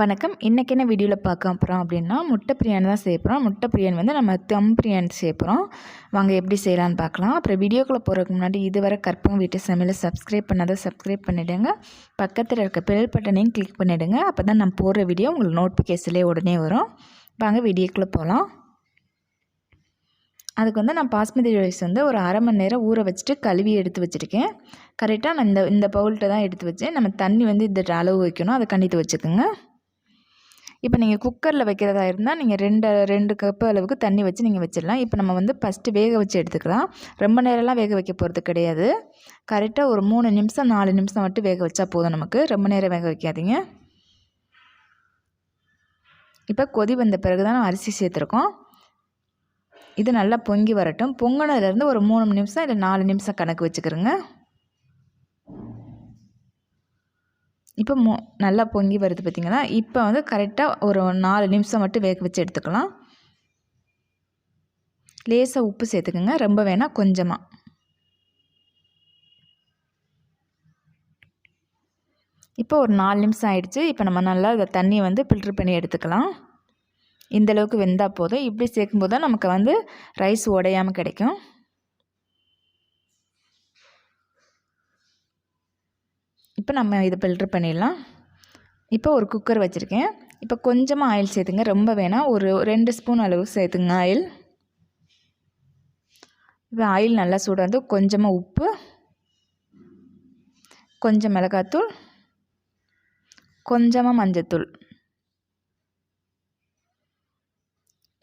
வணக்கம். இன்றைக்கி என்ன வீடியோவில் பார்க்க போகிறோம் அப்படின்னா முட்டை பிரியாணி தான் செய்ய போகிறோம். முட்டை பிரியாணி வந்து நம்ம தம் பிரியாணி செய்ய போகிறோம். வாங்க எப்படி செய்யலான்னு பார்க்கலாம். அப்புறம் வீடியோக்குள்ளே போகிறதுக்கு முன்னாடி இதுவரை கற்பகம் வீட்டு சமையலை சப்ஸ்கிரைப் பண்ணாத சப்ஸ்கிரைப் பண்ணிவிடுங்க. பக்கத்தில் இருக்க பெல் பட்டனையும் கிளிக் பண்ணிவிடுங்க. அப்போ தான் நான் போடுற வீடியோ உங்களுக்கு நோட்டிஃபிகேஷன்லேயே உடனே வரும். வாங்க வீடியோக்குள்ளே போகலாம். அதுக்கு வந்து நான் பாஸ்மதி ரைஸ் வந்து ஒரு அரை மணி நேரம் ஊற வச்சுட்டு கழுவி எடுத்து வச்சுருக்கேன். கரெக்டாக நான் இந்த பவுல்கிட்ட தான் எடுத்து வச்சேன். நம்ம தண்ணி வந்து இந்த அளவு வைக்கணும், அதை கண்டித்து வச்சுக்கோங்க. இப்போ நீங்கள் குக்கரில் வைக்கிறதா இருந்தால் நீங்கள் ரெண்டு கப்பு அளவுக்கு தண்ணி வச்சு நீங்கள் வச்சிடலாம். இப்போ நம்ம வந்து ஃபஸ்ட்டு வேக வச்சு எடுத்துக்கலாம். ரொம்ப நேரம்லாம் வேக வைக்க போகிறது கிடையாது. கரெக்டாக ஒரு 3 நிமிஷம் 4 நிமிஷம் மட்டும் வேக வச்சா போதும் நமக்கு. ரொம்ப நேரம் வேக வைக்காதீங்க. இப்போ கொதி வந்த பிறகு தான் நம்ம அரிசி சேர்த்துருக்கோம். இது நல்லா பொங்கி வரட்டும். பொங்கினதுலேருந்து ஒரு 3 நிமிஷம் இல்லை 4 நிமிஷம் கணக்கு வச்சுக்கிறோங்க. இப்போ நல்லா பொங்கி வருது பார்த்திங்களா. இப்போ வந்து கரெக்டாக ஒரு 4 நிமிஷம் மட்டும் வேக வச்சு எடுத்துக்கலாம். லேசாக உப்பு சேர்த்துக்குங்க, ரொம்ப வேணாம், கொஞ்சமாக. இப்போ ஒரு 4 நிமிஷம் ஆயிடுச்சு. இப்போ நம்ம நல்லா இந்த தண்ணியை வந்து ஃபில்ட்ரு பண்ணி எடுத்துக்கலாம். இந்தளவுக்கு வெந்தால் போதும். இப்படி சேர்க்கும்போது தான் நமக்கு வந்து ரைஸ் உடையாமல் கிடைக்கும். இப்போ நம்ம இதை ஃபில்ட்ரு பண்ணிடலாம். இப்போ ஒரு குக்கர் வச்சுருக்கேன். இப்போ கொஞ்சமாக ஆயில் சேர்த்துங்க, ரொம்ப வேணாம். ஒரு 2 ஸ்பூன் அளவு சேர்த்துங்க ஆயில். இப்போ ஆயில் நல்லா சூடாக கொஞ்சமாக உப்பு, கொஞ்சம் மிளகாத்தூள், கொஞ்சமாக மஞ்சத்தூள்.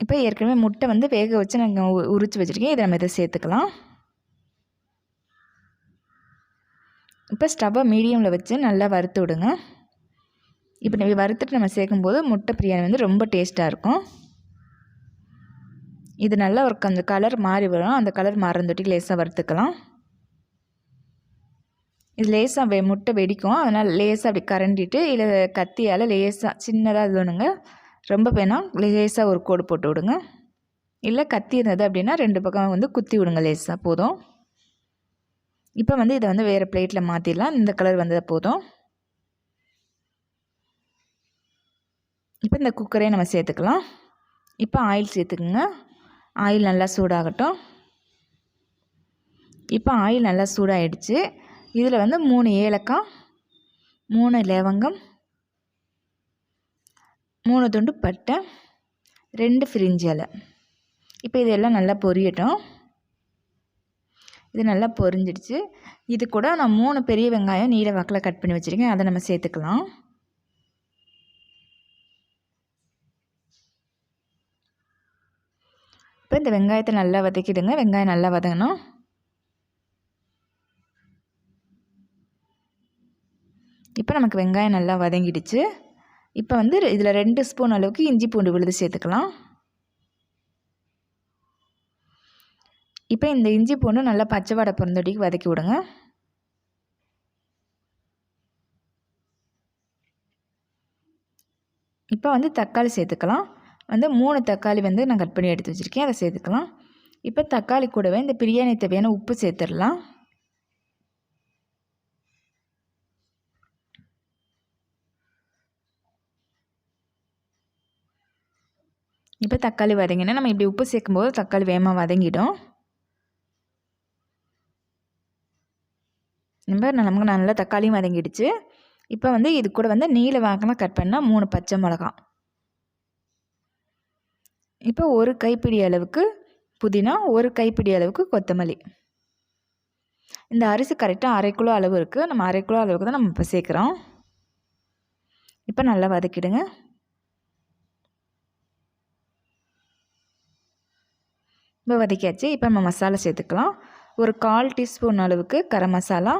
இப்போ ஏற்கனவே முட்டை வந்து வேக வச்சு நாங்கள் உரித்து வச்சுருக்கேன். இதை நம்ம இதை சேர்த்துக்கலாம். இப்போ ஸ்டவ்வை மீடியமில் வச்சு நல்லா வறுத்து விடுங்க. இப்போ நம்ம வறுத்துட்டு நம்ம சேர்க்கும்போது முட்டை பிரியாணி வந்து ரொம்ப டேஸ்ட்டாக இருக்கும். இது நல்லா ஒரு கொஞ்சம் கலர் மாறி வரும். அந்த கலர் மாறந்தொட்டி லேசாக வறுத்துக்கலாம். இது லேசாக முட்டை வெடிக்கும். அதனால் லேசாக அப்படி கரண்டிட்டு இல்லை கத்தியால் லேசாக சின்னதாக இது வேணுங்க, ரொம்ப வேணாம். லேசாக ஒரு கோடு போட்டு விடுங்க. இல்லை கத்தி இருந்தது அப்படின்னா 2 பக்கம் வந்து குத்தி விடுங்க, லேசாக போதும். இப்போ வந்து இதை வந்து வேறு பிளேட்டில் மாற்றிடலாம். இந்த கலர் வந்தது போதும். இப்போ இந்த குக்கரே நம்ம சேர்த்துக்கலாம். இப்போ ஆயில் சேர்த்துக்குங்க. ஆயில் நல்லா சூடாகட்டும். இப்போ ஆயில் நல்லா சூடாகிடுச்சு. இதில் வந்து 3 ஏலக்காய், 3 லவங்கம், 3 துண்டு பட்டை, 2 பிரிஞ்சி இலை. இப்போ இதெல்லாம் நல்லா பொரியட்டும். இது நல்லா பொரிஞ்சிடுச்சு. இது கூட நான் 3 பெரிய வெங்காயம் நீல வாக்கில் கட் பண்ணி வச்சுருக்கேன். அதை நம்ம சேர்த்துக்கலாம். இப்போ இந்த வெங்காயத்தை நல்லா வதக்கிடுங்க. வெங்காயம் நல்லா வதங்கணும். இப்போ நமக்கு வெங்காயம் நல்லா வதங்கிடுச்சு. இப்போ வந்து இதில் 2 ஸ்பூன் அளவுக்கு இஞ்சி பூண்டு விழுது சேர்த்துக்கலாம். இப்போ இந்த இஞ்சி பூண்டு நல்லா பச்சை வாடை பொருந்தொட்டிக்கு வதக்கி விடுங்க. இப்போ வந்து தக்காளி சேர்த்துக்கலாம். வந்து 3 தக்காளி வந்து நான் கட் பண்ணி எடுத்து வச்சுருக்கேன், அதை சேர்த்துக்கலாம். இப்போ தக்காளி கூடவே இந்த பிரியாணி தேவையான உப்பு சேர்த்துடலாம். இப்போ தக்காளி வதங்கினா நம்ம இப்படி உப்பு சேர்க்கும்போது தக்காளி வேகமாக வதங்கிடும். நமக்கு நல்லா தக்காளியும் வதங்கிடுச்சு. இப்போ வந்து இது கூட வந்து நீல வாக்கில் கட் பண்ணால் 3 பச்சை மிளகா. இப்போ ஒரு கைப்பிடி அளவுக்கு புதினா, ஒரு கைப்பிடி அளவுக்கு கொத்தமல்லி. இந்த அரிசி கரெக்டாக 1/2 கிலோ அளவு இருக்குது. நம்ம 1/2 கிலோ அளவுக்கு தான் நம்ம இப்போ சேர்க்குறோம். இப்போ நல்லா வதக்கிடுங்க. இப்போ வதக்கியாச்சு. இப்போ நம்ம மசாலா சேர்த்துக்கலாம். ஒரு 1/4 டீஸ்பூன் அளவுக்கு கரம் மசாலா,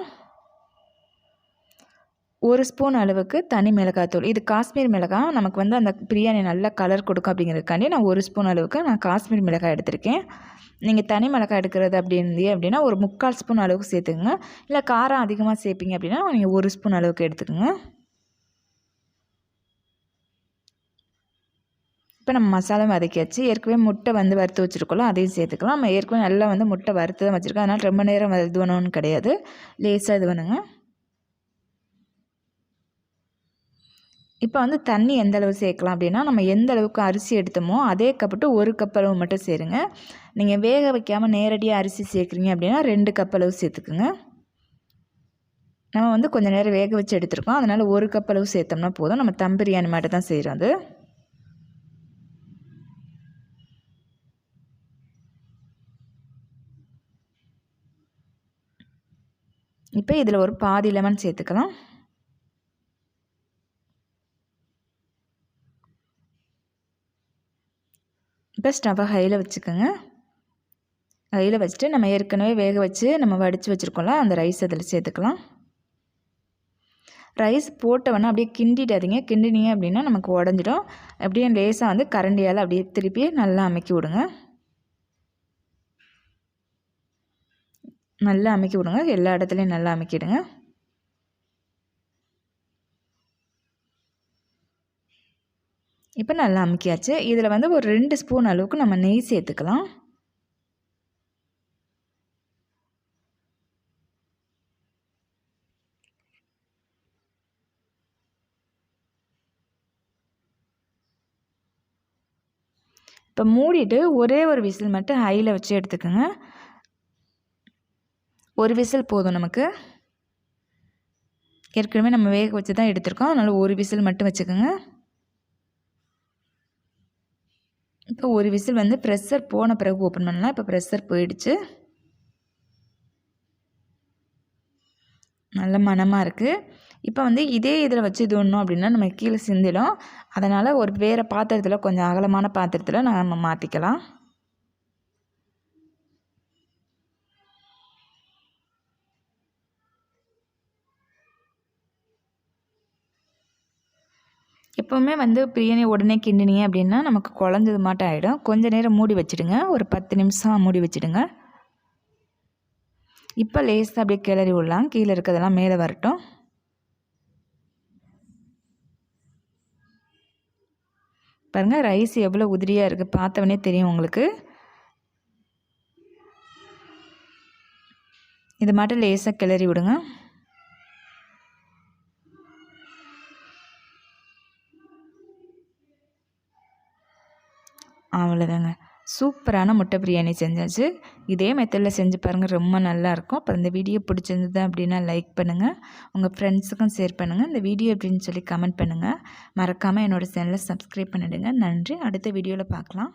1 ஸ்பூன் அளவுக்கு தனி மிளகாத்தூள். இது காஷ்மீர் மிளகாய். நமக்கு வந்து அந்த பிரியாணி நல்லா கலர் கொடுக்கும் அப்படிங்கிறதுக்காண்டி நான் 1 ஸ்பூன் அளவுக்கு நான் காஷ்மீர் மிளகாய் எடுத்திருக்கேன். நீங்கள் தனி மிளகாய் எடுக்கிறது அப்படின்னா ஒரு 3/4 ஸ்பூன் அளவுக்கு சேர்த்துக்குங்க. இல்லை காரம் அதிகமாக சேர்ப்பீங்க அப்படின்னா நீங்கள் 1 ஸ்பூன் அளவுக்கு எடுத்துக்கோங்க. இப்போ நம்ம மசாலா வதக்கியாச்சு. ஏற்கனவே முட்டை வந்து வறுத்து வச்சுருக்கோம், அதையும் சேர்த்துக்கலாம். நம்ம ஏற்கனவே நல்லா வந்து முட்டை வறுத்து தான் வச்சுருக்கோம். அதனால் ரொம்ப நேரம் இது பண்ணணும்னு கிடையாது, லேசாக இது பண்ணுங்க. இப்போ வந்து தண்ணி எந்த அளவு சேர்க்கலாம் அப்படின்னா, நம்ம எந்த அளவுக்கு அரிசி எடுத்தோமோ அதே கப்பு 1 கப் அளவு மட்டும் சேருங்க. நீங்கள் வேக வைக்காமல் நேரடியாக அரிசி சேர்க்குறீங்க அப்படின்னா 2 கப் அளவு சேர்த்துக்குங்க. நம்ம வந்து கொஞ்சம் நேரம் வேக வச்சு எடுத்துருக்கோம், அதனால் 1 கப் அளவு சேர்த்தோம்னா போதும். நம்ம தம் பிரியாணி மட்டும் தான் செய்கிறோம் அது. இப்போ இதில் ஒரு பாதி லெமன் சேர்த்துக்கலாம். இப்போ ஸ்டவ்வை ஹையில் வச்சுக்கோங்க. ஹையில் வச்சுட்டு நம்ம ஏற்கனவே வேக வச்சு நம்ம வடித்து வச்சுருக்கோம்ல, அந்த ரைஸ் அதில் சேர்த்துக்கலாம். ரைஸ் போட்டவொடனே அப்படியே கிண்டிடாதீங்க. கிண்டினீங்க அப்படின்னா நமக்கு உடஞ்சிடும். அப்படியே லேசாக வந்து கரண்டியால் அப்படியே திருப்பி நல்லா அமுக்கி விடுங்க. நல்லா அமுக்கி விடுங்க. எல்லா இடத்துலையும் நல்லா அமுக்கிடுங்க. இப்போ நல்லா அமுக்கியாச்சு. இதில் வந்து ஒரு 2 ஸ்பூன் அளவுக்கு நம்ம நெய் சேர்த்துக்கலாம். இப்போ மூடிட்டு ஒரே ஒரு விசில் மட்டும் ஹையில் வச்சு எடுத்துக்கோங்க. ஒரு விசில் போதும் நமக்கு. ஏற்கனவே நம்ம வேக வச்சு தான் எடுத்துருக்கோம், அதனால் ஒரு விசில் மட்டும் வச்சுக்கோங்க. இப்போ ஒரு விசில் வந்து ப்ரெஷர் போன பிறகு ஓப்பன் பண்ணலாம். இப்போ ப்ரெஷர் போயிடுச்சு. நல்ல மணமாக இருக்குது. இப்போ வந்து இதே இதில் வச்சு இது ஒன்றும் அப்படின்னா நம்ம கீழே சிந்திடும். அதனால் ஒரு வேறு பாத்திரத்தில், கொஞ்சம் அகலமான பாத்திரத்தில் நம்ம மாற்றிக்கலாம். எப்போவுமே வந்து பிரியாணி உடனே கிண்டினீங்க அப்படின்னா நமக்கு குழஞ்சது மாட்டம் ஆகிடும். கொஞ்சம் நேரம் மூடி வச்சுடுங்க. ஒரு 10 நிமிஷம் மூடி வச்சுடுங்க. இப்போ லேசாக அப்படியே கிளறி விடலாம். கீழே இருக்கிறதெல்லாம் மேலே வரட்டும். பாருங்கள், ரைஸ் எவ்வளோ உதிரியாக இருக்குது, பார்த்தவொடனே தெரியும் உங்களுக்கு. இது மட்டும் லேசாக கிளறி விடுங்க. அவ்வளோதாங்க. சூப்பரான முட்டை பிரியாணி செஞ்சாச்சு. இதே மெத்தடில் செஞ்சு பாருங்கள், ரொம்ப நல்லாயிருக்கும். அப்புறம் இந்த வீடியோ பிடிச்சிருந்தது அப்படின்னா லைக் பண்ணுங்கள், உங்கள் ஃப்ரெண்ட்ஸுக்கும் ஷேர் பண்ணுங்கள். இந்த வீடியோ எப்படின்னு சொல்லி கமெண்ட் பண்ணுங்கள். மறக்காமல் என்னோடய சேனலை சப்ஸ்கிரைப் பண்ணிவிடுங்க. நன்றி. அடுத்த வீடியோவில் பார்க்கலாம்.